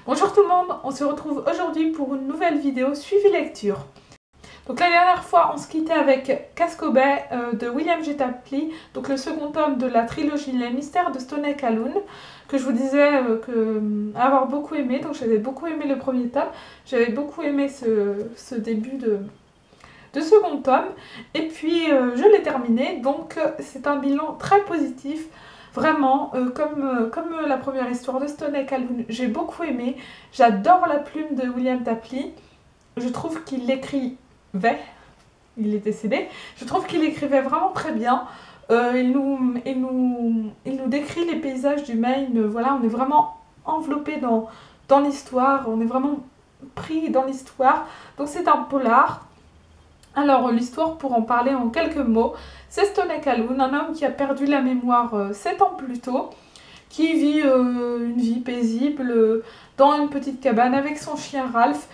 Bonjour tout le monde, on se retrouve aujourd'hui pour une nouvelle vidéo suivi lecture. Donc la dernière fois on se quittait avec Casco Bay de William G. Tapley, donc le second tome de la trilogie Les Mystères de Stoney Calhoun, que je vous disais avoir beaucoup aimé. Donc j'avais beaucoup aimé le premier tome, j'avais beaucoup aimé ce début de second tome, et puis je l'ai terminé, donc c'est un bilan très positif. Vraiment, comme la première histoire de Stoney Calhoun, j'ai beaucoup aimé. J'adore la plume de William Tapley. Je trouve qu'il écrivait, il est décédé, je trouve qu'il écrivait vraiment très bien. Il nous décrit les paysages du Maine. Voilà, on est vraiment enveloppé dans l'histoire, on est vraiment pris dans l'histoire. Donc c'est un polar. Alors l'histoire, pour en parler en quelques mots, c'est Stoney Calhoun, un homme qui a perdu la mémoire 7 ans plus tôt, qui vit une vie paisible dans une petite cabane avec son chien Ralph,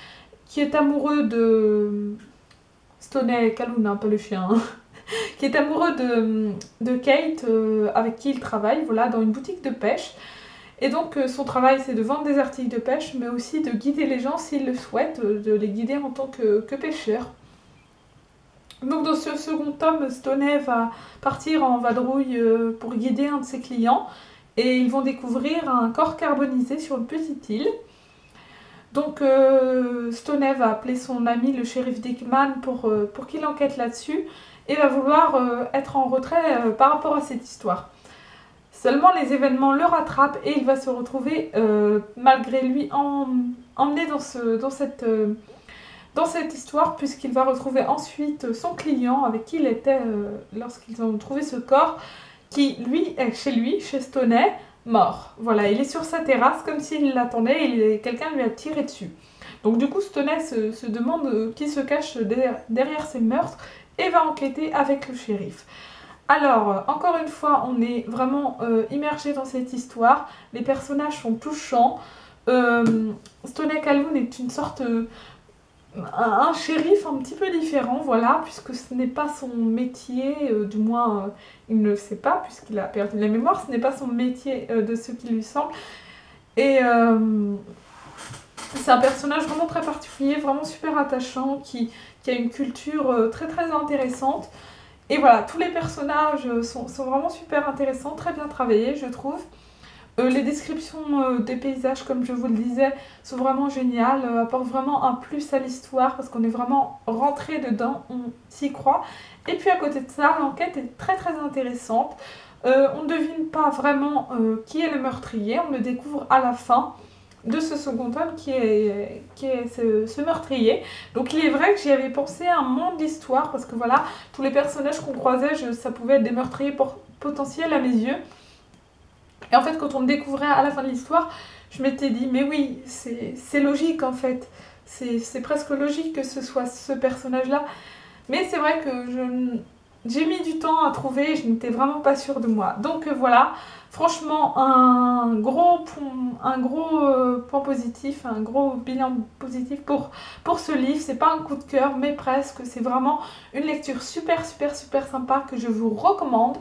qui est amoureux de Stoney Calhoun, hein, pas le chien, hein, qui est amoureux de Kate, avec qui il travaille, voilà, dans une boutique de pêche. Et donc son travail, c'est de vendre des articles de pêche, mais aussi de guider les gens s'ils le souhaitent, de les guider en tant que pêcheurs. Donc dans ce second tome, Stoney va partir en vadrouille pour guider un de ses clients, et ils vont découvrir un corps carbonisé sur une petite île. Donc Stoney va appeler son ami le shérif Dickman pour qu'il enquête là-dessus, et va vouloir être en retrait par rapport à cette histoire. Seulement les événements le rattrapent et il va se retrouver malgré lui emmené dans cette histoire, puisqu'il va retrouver ensuite son client avec qui il était lorsqu'ils ont trouvé ce corps, qui lui est chez lui, chez Stoney, mort. Voilà, il est sur sa terrasse comme s'il l'attendait et quelqu'un lui a tiré dessus. Donc du coup Stoney se demande qui se cache derrière ces meurtres et va enquêter avec le shérif. Alors, encore une fois, on est vraiment immergé dans cette histoire, les personnages sont touchants. Stoney Calhoun est une sorte... un shérif un petit peu différent, voilà, puisque ce n'est pas son métier, du moins il ne le sait pas, puisqu'il a perdu la mémoire, ce n'est pas son métier de ce qui lui semble. Et c'est un personnage vraiment très particulier, vraiment super attachant, qui a une culture très très intéressante. Et voilà, tous les personnages sont vraiment super intéressants, très bien travaillés, je trouve. Les descriptions des paysages, comme je vous le disais, sont vraiment géniales, apportent vraiment un plus à l'histoire parce qu'on est vraiment rentré dedans, on s'y croit. Et puis à côté de ça, l'enquête est très très intéressante. On ne devine pas vraiment qui est le meurtrier, on le découvre à la fin de ce second tome qui est ce meurtrier. Donc il est vrai que j'y avais pensé à un monde d'histoire parce que voilà, tous les personnages qu'on croisait, ça pouvait être des meurtriers potentiels à mes yeux. Et en fait, quand on le découvrait à la fin de l'histoire, je m'étais dit, mais oui, c'est logique en fait. C'est presque logique que ce soit ce personnage-là. Mais c'est vrai que j'ai mis du temps à trouver et je n'étais vraiment pas sûre de moi. Donc voilà, franchement, un gros point positif, un gros bilan positif pour ce livre. C'est pas un coup de cœur, mais presque. C'est vraiment une lecture super sympa que je vous recommande.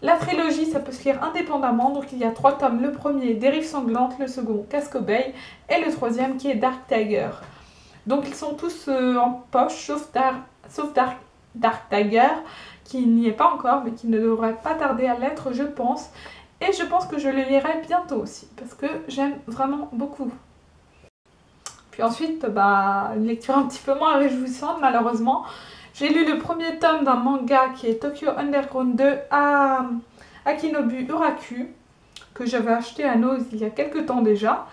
La trilogie, ça peut se lire indépendamment, donc il y a 3 tomes. Le premier, Dérive sanglante, le second, Casco Bay, et le troisième qui est Dark Tiger. Donc ils sont tous en poche, sauf Dark Tiger, qui n'y est pas encore, mais qui ne devrait pas tarder à l'être, je pense. Et je pense que je le lirai bientôt aussi, parce que j'aime vraiment beaucoup. Puis ensuite, une lecture un petit peu moins réjouissante, malheureusement. J'ai lu le premier tome d'un manga qui est Tokyo Underground 2 à Akinobu Uraku, que j'avais acheté à Noz il y a quelques temps déjà.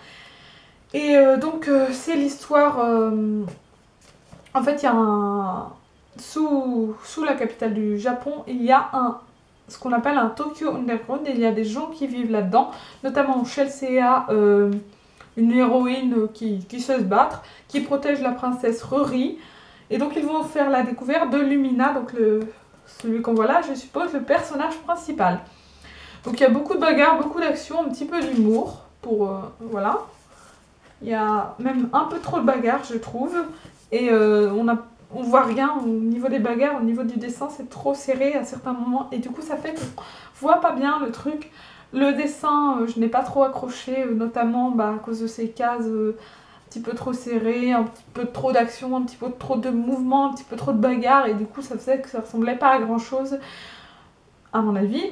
Et donc c'est l'histoire... en fait, il y a sous la capitale du Japon, il y a ce qu'on appelle un Tokyo Underground, et il y a des gens qui vivent là-dedans, notamment Chelsea, une héroïne qui sait se battre, qui protège la princesse Ruri. Et donc ils vont faire la découverte de Lumina, donc celui qu'on voit là, je suppose, le personnage principal. Donc il y a beaucoup de bagarres, beaucoup d'action, un petit peu d'humour, voilà. Il y a même un peu trop de bagarres, je trouve, et on voit rien au niveau des bagarres, au niveau du dessin, c'est trop serré à certains moments, et du coup ça fait qu'on voit pas bien le truc. Le dessin, je n'ai pas trop accroché, notamment à cause de ces cases un petit peu trop serrées, un petit peu trop d'action, un petit peu trop de mouvement, un petit peu trop de bagarre, et du coup ça faisait que ça ressemblait pas à grand chose, à mon avis.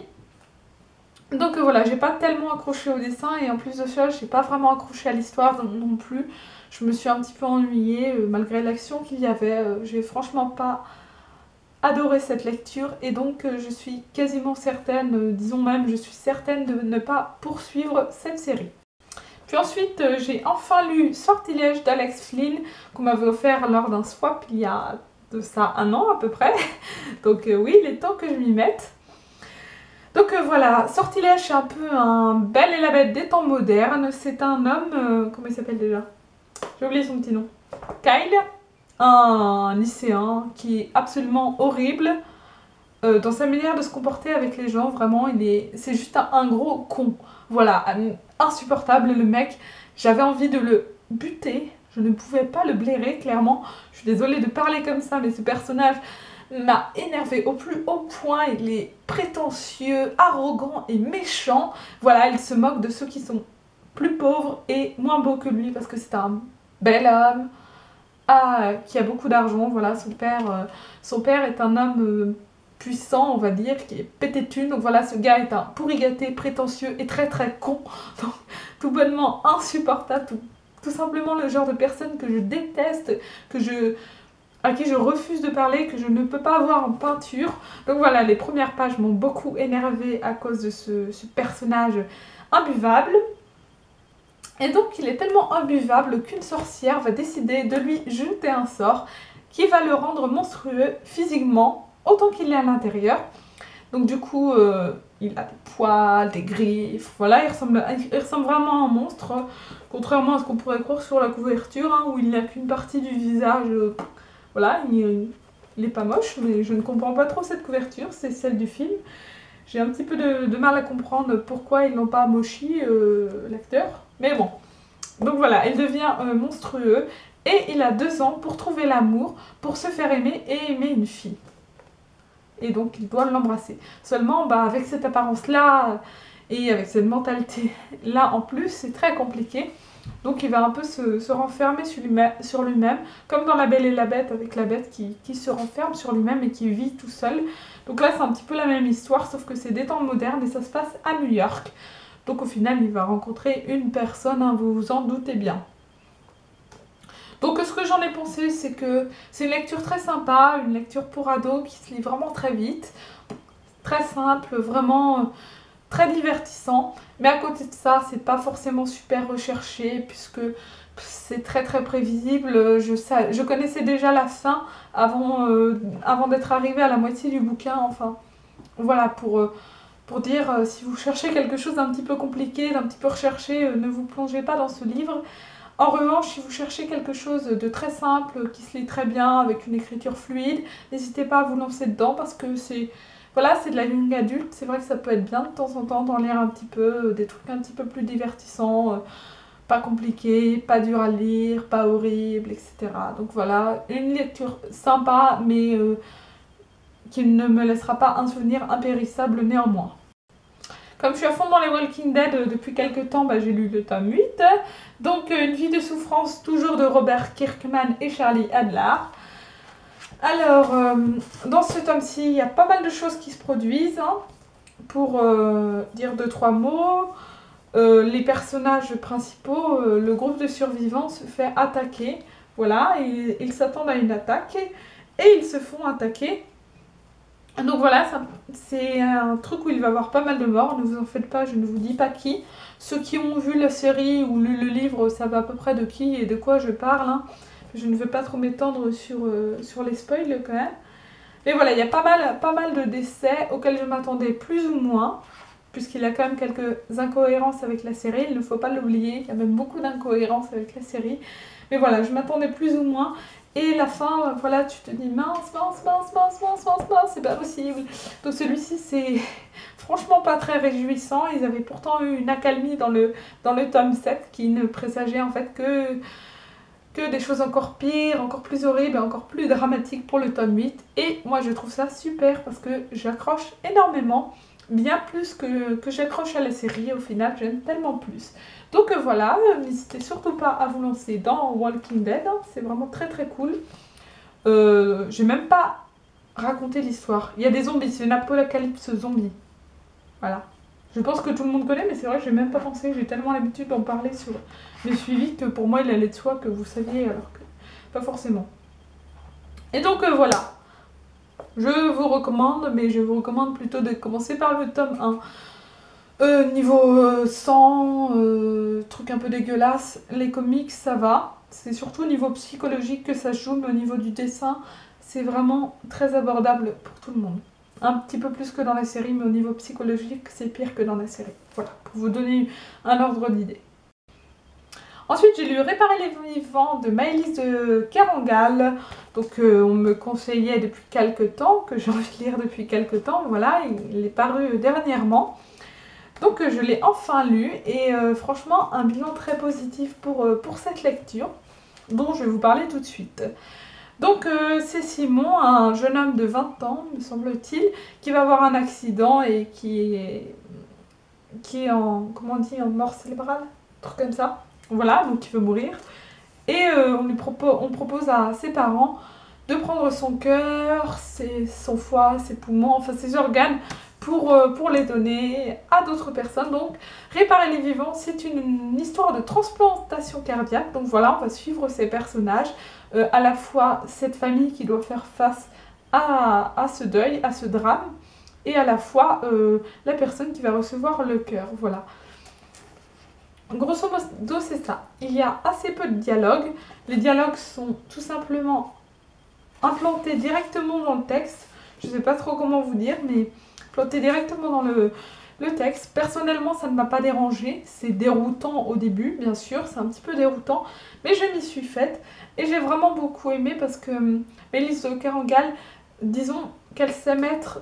Donc voilà, j'ai pas tellement accroché au dessin, et en plus de ça, j'ai pas vraiment accroché à l'histoire non plus. Je me suis un petit peu ennuyée, malgré l'action qu'il y avait. J'ai franchement pas adoré cette lecture, et donc je suis quasiment certaine, disons même, je suis certaine de ne pas poursuivre cette série. Puis ensuite, j'ai enfin lu Sortilège d'Alex Flynn, qu'on m'avait offert lors d'un swap il y a de ça 1 an à peu près. Donc oui, il est temps que je m'y mette. Donc voilà, Sortilège, c'est un peu un Belle et la Bête des temps modernes. C'est un homme, comment il s'appelle déjà? J'ai oublié son petit nom. Kyle, un lycéen qui est absolument horrible dans sa manière de se comporter avec les gens. Vraiment, c'est juste un gros con. Voilà, insupportable le mec. J'avais envie de le buter. Je ne pouvais pas le blairer, clairement. Je suis désolée de parler comme ça, mais ce personnage m'a énervé au plus haut point. Il est prétentieux, arrogant et méchant. Voilà, il se moque de ceux qui sont plus pauvres et moins beaux que lui, parce que c'est un bel homme qui a beaucoup d'argent. Voilà, son père est un homme puissant, on va dire, qui est pété de thunes. Donc voilà, ce gars est un pourri gâté, prétentieux et très très con. Donc, tout bonnement insupportable, tout simplement le genre de personne que je déteste, à qui je refuse de parler, que je ne peux pas avoir en peinture. Donc voilà, les premières pages m'ont beaucoup énervée à cause de ce personnage imbuvable. Et donc il est tellement imbuvable qu'une sorcière va décider de lui jeter un sort qui va le rendre monstrueux physiquement, autant qu'il est à l'intérieur. Donc du coup, il a des poils, des griffes, voilà, il ressemble vraiment à un monstre, contrairement à ce qu'on pourrait croire sur la couverture, hein, où il n'a qu'une partie du visage. Voilà, il est pas moche, mais je ne comprends pas trop cette couverture, c'est celle du film. J'ai un petit peu de mal à comprendre pourquoi ils n'ont pas mochi l'acteur, mais bon. Donc voilà, il devient monstrueux, et il a 2 ans pour trouver l'amour, pour se faire aimer et aimer une fille. Et donc il doit l'embrasser. Seulement, avec cette apparence-là, et avec cette mentalité-là en plus, c'est très compliqué. Donc il va un peu se renfermer sur lui-même, comme dans La Belle et la Bête, avec la bête qui se renferme sur lui-même et qui vit tout seul. Donc là c'est un petit peu la même histoire, sauf que c'est des temps modernes et ça se passe à New York. Donc au final il va rencontrer une personne, hein, vous vous en doutez bien. Donc ce que j'en ai pensé, c'est que c'est une lecture très sympa, une lecture pour ados qui se lit vraiment très vite, très simple, vraiment très divertissant. Mais à côté de ça, c'est pas forcément super recherché puisque c'est très très prévisible. Je connaissais déjà la fin avant d'être arrivée à la moitié du bouquin. Enfin, voilà, pour dire, si vous cherchez quelque chose d'un petit peu compliqué, d'un petit peu recherché, ne vous plongez pas dans ce livre. En revanche, si vous cherchez quelque chose de très simple, qui se lit très bien, avec une écriture fluide, n'hésitez pas à vous lancer dedans parce que c'est de la young adulte. C'est vrai que ça peut être bien de temps en temps d'en lire un petit peu, des trucs un petit peu plus divertissants, pas compliqués, pas durs à lire, pas horribles, etc. Donc voilà, une lecture sympa, mais qui ne me laissera pas un souvenir impérissable néanmoins. Comme je suis à fond dans les Walking Dead depuis quelques temps, j'ai lu le tome 8. Donc Une vie de souffrance, toujours de Robert Kirkman et Charlie Adler. Alors, dans ce tome-ci, il y a pas mal de choses qui se produisent. Hein. Pour dire 2-3 mots, les personnages principaux, le groupe de survivants se fait attaquer. Voilà, ils s'attendent à une attaque et ils se font attaquer. Donc voilà, c'est un truc où il va y avoir pas mal de morts, ne vous en faites pas, je ne vous dis pas qui. Ceux qui ont vu la série ou lu le livre savent à peu près de qui et de quoi je parle. Hein. Je ne veux pas trop m'étendre sur les spoils quand même. Mais voilà, il y a pas mal de décès auxquels je m'attendais plus ou moins, puisqu'il y a quand même quelques incohérences avec la série, il ne faut pas l'oublier, il y a même beaucoup d'incohérences avec la série. Mais voilà, je m'attendais plus ou moins. Et la fin, voilà, tu te dis mince, c'est pas possible. Donc celui-ci, c'est franchement pas très réjouissant. Ils avaient pourtant eu une accalmie dans le tome 7 qui ne présageait en fait que des choses encore pires, encore plus horribles et encore plus dramatiques pour le tome 8. Et moi je trouve ça super parce que j'accroche énormément. bien plus que j'accroche à la série. Au final, j'aime tellement plus. Donc voilà, n'hésitez surtout pas à vous lancer dans Walking Dead, hein, c'est vraiment très très cool. J'ai même pas raconté l'histoire. Il y a des zombies, c'est une apocalypse zombie. Voilà. Je pense que tout le monde connaît, mais c'est vrai que j'ai même pas pensé. J'ai tellement l'habitude d'en parler sur les suivis que pour moi il allait de soi que vous saviez, alors que pas forcément. Et donc voilà. Je vous recommande, mais je vous recommande plutôt de commencer par le tome 1. Niveau sang, truc un peu dégueulasse, les comics ça va. C'est surtout au niveau psychologique que ça se joue, mais au niveau du dessin, c'est vraiment très abordable pour tout le monde. Un petit peu plus que dans la série, mais au niveau psychologique, c'est pire que dans la série. Voilà, pour vous donner un ordre d'idée. Ensuite, j'ai lu Réparer les vivants de Maëlys de Kerangal. Donc, on me conseillait depuis quelques temps, que j'ai envie de lire depuis quelques temps. Voilà, il est paru dernièrement. Donc, je l'ai enfin lu et franchement, un bilan très positif pour cette lecture, dont je vais vous parler tout de suite. Donc, c'est Simon, un jeune homme de 20 ans, me semble-t-il, qui va avoir un accident et qui est en, comment on dit, en mort cérébrale, un truc comme ça. Voilà, donc il veut mourir. Et on propose à ses parents de prendre son cœur, son foie, ses poumons, enfin ses organes, pour les donner à d'autres personnes. Donc, Réparer les vivants, c'est une histoire de transplantation cardiaque. Donc voilà, on va suivre ces personnages, à la fois cette famille qui doit faire face à ce deuil, à ce drame, et à la fois la personne qui va recevoir le cœur. Voilà. Grosso modo, c'est ça. Il y a assez peu de dialogues. Les dialogues sont tout simplement implantés directement dans le texte. Je ne sais pas trop comment vous dire, mais plantés directement dans le texte. Personnellement, ça ne m'a pas dérangé. C'est déroutant au début, bien sûr. C'est un petit peu déroutant, mais je m'y suis faite. Et j'ai vraiment beaucoup aimé parce que Maëlys de Kerangal, disons qu'elle sait mettre...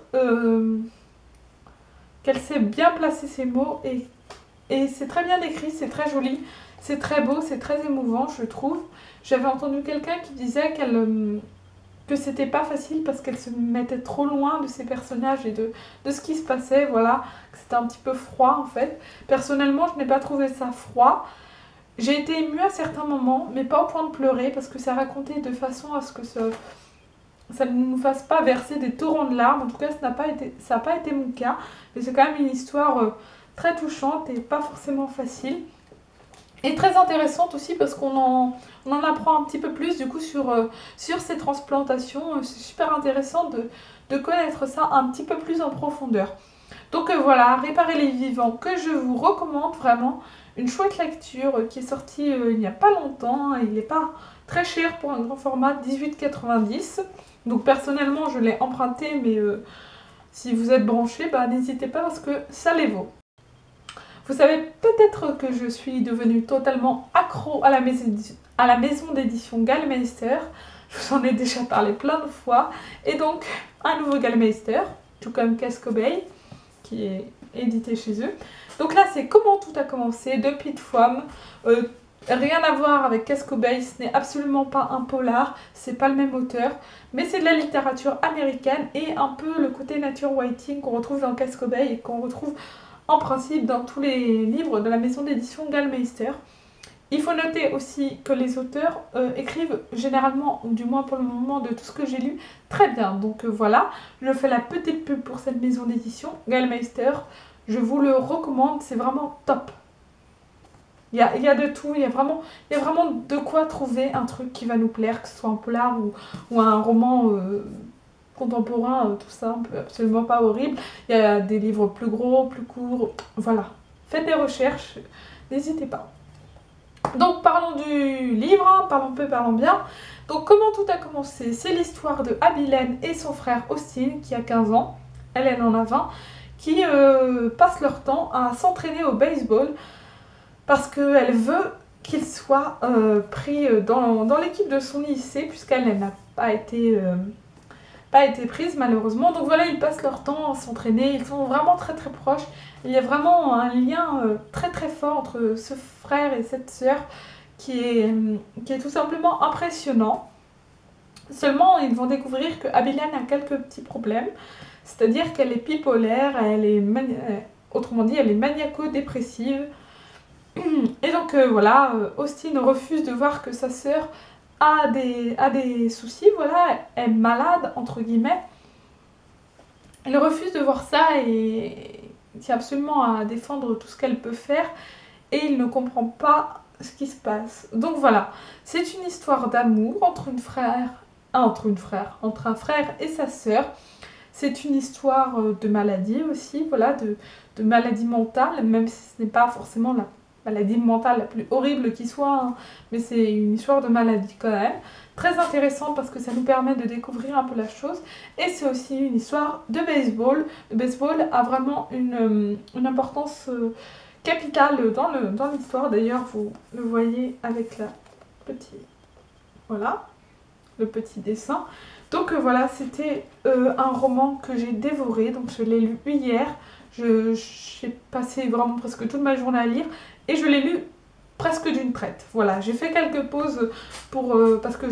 qu'elle sait bien placer ses mots et c'est très bien écrit, c'est très joli, c'est très beau, c'est très émouvant, je trouve. J'avais entendu quelqu'un qui disait que c'était pas facile parce qu'elle se mettait trop loin de ses personnages et de ce qui se passait, voilà, que c'était un petit peu froid en fait. Personnellement, je n'ai pas trouvé ça froid. J'ai été émue à certains moments, mais pas au point de pleurer parce que ça racontait de façon à ce que ça ne nous fasse pas verser des torrents de larmes. En tout cas, ça n'a pas été mon cas, mais c'est quand même une histoire très touchante et pas forcément facile. Et très intéressante aussi parce qu'on en apprend un petit peu plus du coup sur ces transplantations. C'est super intéressant de connaître ça un petit peu plus en profondeur. Donc voilà, Réparer les vivants que je vous recommande vraiment. Une chouette lecture qui est sortie il n'y a pas longtemps. Il n'est pas très cher pour un grand format, 18,90 €. Donc personnellement je l'ai emprunté, mais si vous êtes branchés, bah, n'hésitez pas parce que ça les vaut. Vous savez peut-être que je suis devenue totalement accro à la maison d'édition Gallmeister. Je vous en ai déjà parlé plein de fois. Et donc, un nouveau Gallmeister, tout comme Casco Bay, qui est édité chez eux. Donc là, c'est Comment tout a commencé, de Pete Fromm. Rien à voir avec Casco Bay, ce n'est absolument pas un polar, c'est pas le même auteur, mais c'est de la littérature américaine et un peu le côté nature writing qu'on retrouve dans Casco Bay et qu'on retrouve en principe dans tous les livres de la maison d'édition Gallmeister. Il faut noter aussi que les auteurs écrivent généralement, ou du moins pour le moment de tout ce que j'ai lu, très bien. Donc voilà, je fais la petite pub pour cette maison d'édition Gallmeister. Je vous le recommande, c'est vraiment top. Il y a de tout, il y a vraiment de quoi trouver un truc qui va nous plaire, que ce soit un polar ou un roman contemporain, tout ça, absolument pas horrible. Il y a des livres plus gros, plus courts, voilà. Faites des recherches, n'hésitez pas. Donc parlons du livre, hein, parlons peu, parlons bien. Donc Comment tout a commencé, c'est l'histoire de Abilene et son frère Austin qui a 15 ans, elle en a 20, qui passent leur temps à s'entraîner au baseball parce qu'elle veut qu'il soit pris dans l'équipe de son lycée puisqu'elle n'a pas été prise malheureusement. Donc voilà, ils passent leur temps à s'entraîner, ils sont vraiment très très proches. Il y a vraiment un lien très très fort entre ce frère et cette sœur qui est tout simplement impressionnant. Seulement, ils vont découvrir que Abilene a quelques petits problèmes. c'est-à-dire qu'elle est bipolaire, autrement dit, elle est maniaco-dépressive. Et donc voilà, Austin refuse de voir que sa sœur a des soucis, voilà, elle est malade, entre guillemets. Elle refuse de voir ça et tient absolument à défendre tout ce qu'elle peut faire et il ne comprend pas ce qui se passe. Donc voilà, c'est une histoire d'amour entre un frère et sa sœur. C'est une histoire de maladie aussi, voilà, de maladie mentale, même si ce n'est pas forcément la maladie mentale la plus horrible qui soit, hein, mais c'est une histoire de maladie quand même. Très intéressant parce que ça nous permet de découvrir un peu la chose. Et c'est aussi une histoire de baseball. Le baseball a vraiment une importance capitale dans l'histoire. D'ailleurs, vous le voyez avec voilà, le petit dessin. Donc voilà, c'était un roman que j'ai dévoré. Donc je l'ai lu hier. J'ai passé vraiment presque toute ma journée à lire. Et je l'ai lu presque d'une traite. Voilà, j'ai fait quelques pauses parce que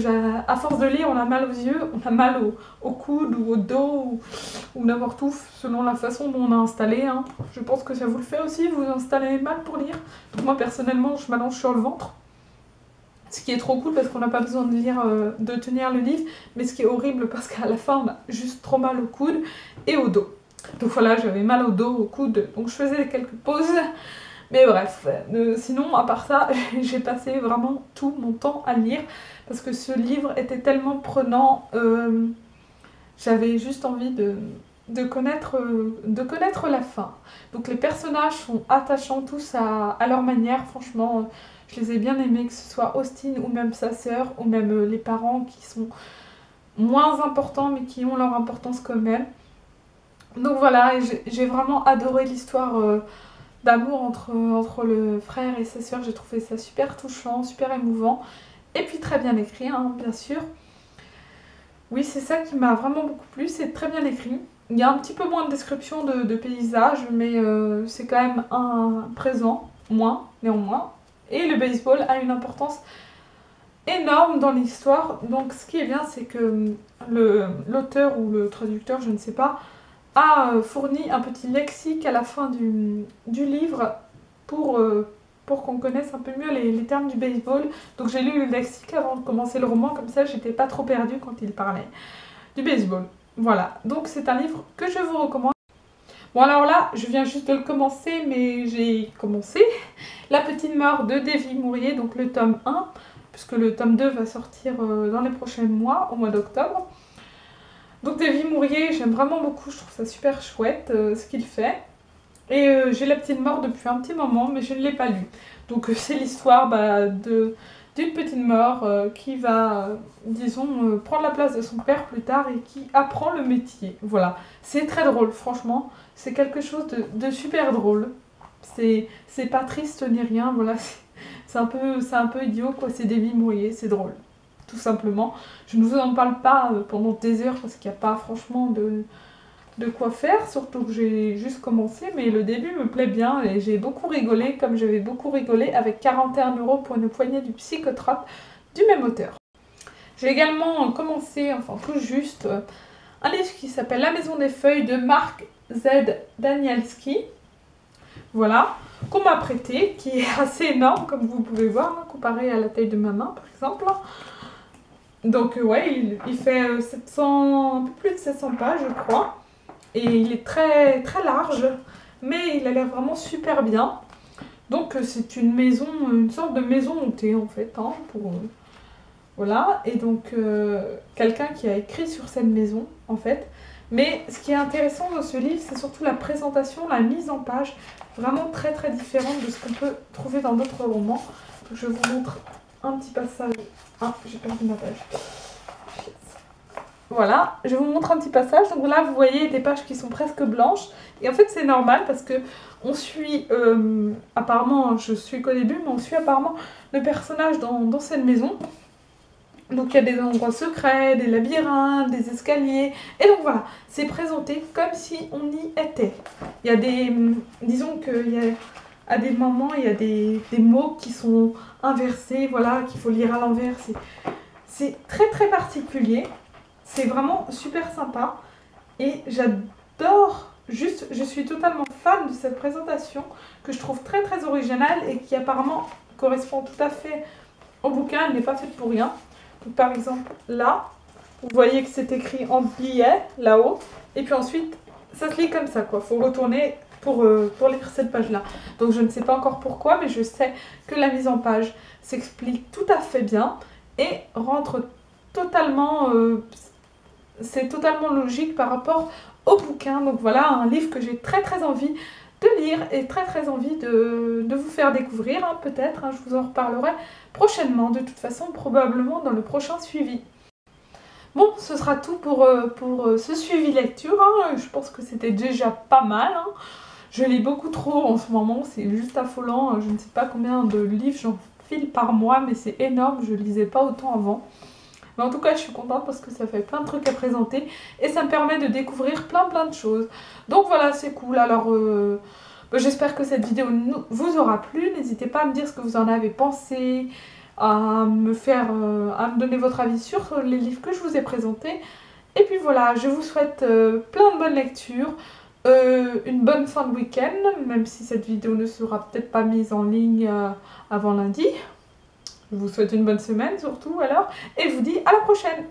à force de lire, on a mal aux yeux, on a mal au coude ou au dos ou n'importe où, selon la façon dont on a installé. Hein. Je pense que ça vous le fait aussi, vous installez mal pour lire. Donc moi, personnellement, je m'allonge sur le ventre. Ce qui est trop cool parce qu'on n'a pas besoin de lire, de tenir le livre. Mais ce qui est horrible parce qu'à la fin, on a juste trop mal au coude et au dos. Donc voilà, j'avais mal au dos, au coude, donc je faisais quelques pauses. Mais bref, sinon, à part ça, j'ai passé vraiment tout mon temps à lire parce que ce livre était tellement prenant. J'avais juste envie de connaître la fin. Donc les personnages sont attachants tous à leur manière, franchement, je les ai bien aimés, que ce soit Austin ou même sa sœur, ou même les parents qui sont moins importants mais qui ont leur importance quand même. Donc voilà, j'ai vraiment adoré l'histoire d'amour entre le frère et sa sœur. J'ai trouvé ça super touchant, super émouvant. Et puis très bien écrit, hein, bien sûr. Oui, c'est ça qui m'a vraiment beaucoup plu, c'est très bien écrit. Il y a un petit peu moins de description de paysages, mais c'est quand même un présent, moins, néanmoins. Et le baseball a une importance énorme dans l'histoire. Donc ce qui est bien, c'est que l'auteur ou le traducteur, je ne sais pas, a fourni un petit lexique à la fin du livre pour qu'on connaisse un peu mieux les termes du baseball. Donc j'ai lu le lexique avant de commencer le roman, comme ça j'étais pas trop perdue quand il parlait du baseball. Voilà, donc c'est un livre que je vous recommande. Bon alors là, je viens juste de le commencer, mais j'ai commencé La petite mort de Davy Mourier, donc le tome 1, puisque le tome 2 va sortir dans les prochains mois, au mois d'octobre. Donc Davy Mourier, j'aime vraiment beaucoup, je trouve ça super chouette ce qu'il fait. Et j'ai La petite mort depuis un petit moment, mais je ne l'ai pas lu. Donc c'est l'histoire d'une petite mort qui va, disons, prendre la place de son père plus tard et qui apprend le métier. Voilà, c'est très drôle, franchement, c'est quelque chose de super drôle. C'est pas triste ni rien, voilà, c'est un peu idiot quoi, c'est Davy Mourier, c'est drôle. Tout simplement. Je ne vous en parle pas pendant des heures parce qu'il n'y a pas franchement de quoi faire, surtout que j'ai juste commencé, mais le début me plaît bien et j'ai beaucoup rigolé, comme j'avais beaucoup rigolé avec 41 € pour une poignée du psychotrope du même auteur. J'ai également commencé, enfin tout juste, un livre qui s'appelle La Maison des Feuilles de Mark Z. Danielski. Voilà, qu'on m'a prêté, qui est assez énorme comme vous pouvez voir, hein, comparé à la taille de ma main par exemple. Donc ouais, il fait 700, un peu plus de 700 pages je crois. Et il est très, très large, mais il a l'air vraiment super bien. Donc c'est une maison, une sorte de maison hantée en fait. Hein, voilà, et donc quelqu'un qui a écrit sur cette maison en fait. Mais ce qui est intéressant dans ce livre, c'est surtout la présentation, la mise en page, vraiment très très différente de ce qu'on peut trouver dans d'autres romans. Donc, je vous montre un petit passage. Ah, j'ai perdu ma page. Voilà, je vous montre un petit passage. Donc là, vous voyez des pages qui sont presque blanches. Et en fait, c'est normal parce que on suit, apparemment, je suis qu'au début, mais on suit apparemment le personnage dans cette maison. Donc il y a des endroits secrets, des labyrinthes, des escaliers. Et donc voilà, c'est présenté comme si on y était. Il y a disons qu'à des moments, il y a des mots qui sont inversés, voilà, qu'il faut lire à l'envers. C'est très très particulier. C'est vraiment super sympa et j'adore, juste, je suis totalement fan de cette présentation que je trouve très très originale et qui apparemment correspond tout à fait au bouquin, elle n'est pas faite pour rien. Donc, par exemple, là, vous voyez que c'est écrit en billet, là-haut, et puis ensuite, ça se lit comme ça, quoi. Il faut retourner pour lire cette page-là. Donc, je ne sais pas encore pourquoi, mais je sais que la mise en page s'explique tout à fait bien et rentre totalement... c'est totalement logique par rapport au bouquin. Donc voilà, un livre que j'ai très très envie de lire et très très envie de vous faire découvrir, hein, peut-être, hein, je vous en reparlerai prochainement, de toute façon, probablement dans le prochain suivi. Bon, ce sera tout pour ce suivi lecture, hein. Je pense que c'était déjà pas mal, hein. Je lis beaucoup trop en ce moment, c'est juste affolant, je ne sais pas combien de livres j'en file par mois, mais c'est énorme, je lisais pas autant avant. Mais en tout cas, je suis contente parce que ça fait plein de trucs à présenter et ça me permet de découvrir plein de choses. Donc voilà, c'est cool. Alors, j'espère que cette vidéo vous aura plu. N'hésitez pas à me dire ce que vous en avez pensé, à me donner votre avis sur les livres que je vous ai présentés. Et puis voilà, je vous souhaite plein de bonnes lectures, une bonne fin de week-end, même si cette vidéo ne sera peut-être pas mise en ligne avant lundi. Je vous souhaite une bonne semaine surtout alors, et je vous dis à la prochaine!